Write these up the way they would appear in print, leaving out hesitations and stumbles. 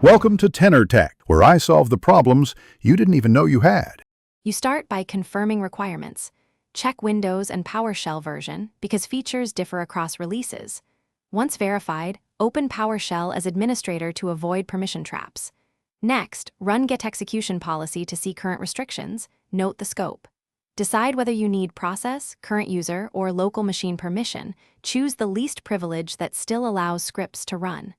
Welcome to Tenor Tech, where I solve the problems you didn't even know you had. You start by confirming requirements. Check Windows and Powershell version because features differ across releases. Once verified, open Powershell as administrator to avoid permission traps. Next, run Get Execution Policy to see current restrictions. Note the scope. Decide whether you need process, current user, or local machine permission. Choose the least privilege that still allows scripts to run.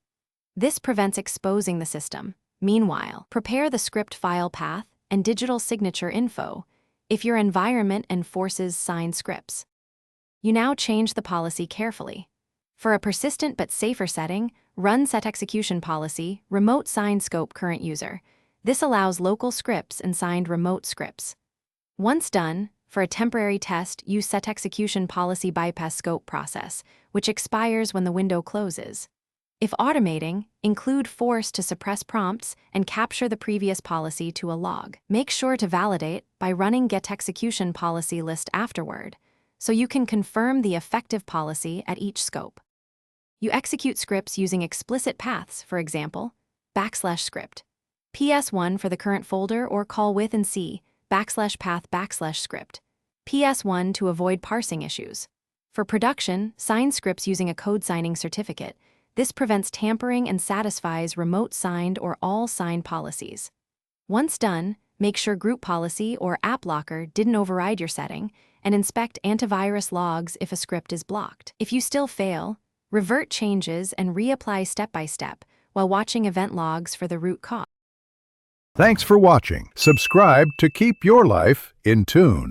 This prevents exposing the system. Meanwhile, prepare the script file path and digital signature info if your environment enforces signed scripts. You now change the policy carefully. For a persistent but safer setting, run Set Execution Policy, Remote Signed Scope Current User. This allows local scripts and signed remote scripts. Once done, for a temporary test, use Set Execution Policy Bypass Scope process, which expires when the window closes. If automating, include force to suppress prompts and capture the previous policy to a log. Make sure to validate by running Get Execution Policy list afterward, so you can confirm the effective policy at each scope. You execute scripts using explicit paths, for example, \script, ps1 for the current folder, or call with and see \path\script, ps1 to avoid parsing issues. For production, sign scripts using a code signing certificate. This prevents tampering and satisfies remote signed or all signed policies. Once done, make sure Group Policy or App Locker didn't override your setting, and inspect antivirus logs if a script is blocked. If you still fail, revert changes and reapply step by step while watching event logs for the root cause. Thanks for watching. Subscribe to keep your life in tune.